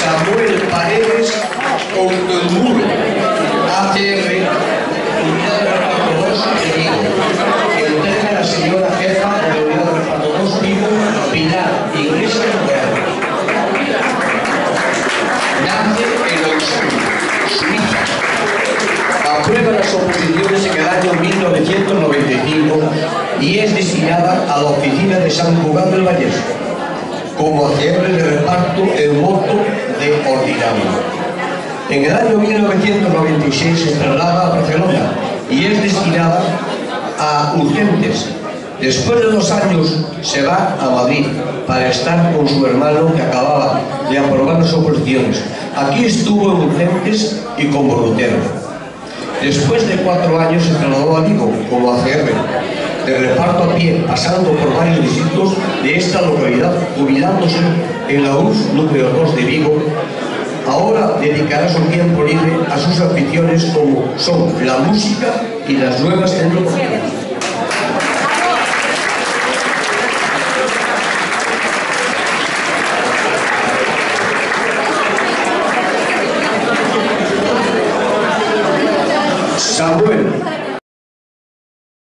Samuel Paredes Oldemuro, ACR, Unidad de Reparto 2 de Vigo. Entrega la señora jefa de la Unidad de Reparto 2 Vigo, Pilar Iglesias Real. Nace en Lausanne, Suiza. Aprueba las oposiciones en el año 1995 y es destinada a la oficina de San Cugat del Vallés como ACR de reparto en moto de ordinario. En el año 1996 se traslada a Barcelona y es destinada a urgentes. Después de 2 años se va a Madrid para estar con su hermano que acababa de aprobar las oposiciones. Aquí estuvo en urgentes y con voluntario. Después de 4 años se trasladó a Vigo como ACR de reparto a pie, pasando por varios distritos de esta localidad, jubilándose en la URSS número 2 de Vigo. Ahora dedicará su tiempo libre a sus aficiones como son la música y las nuevas tecnologías. Samuel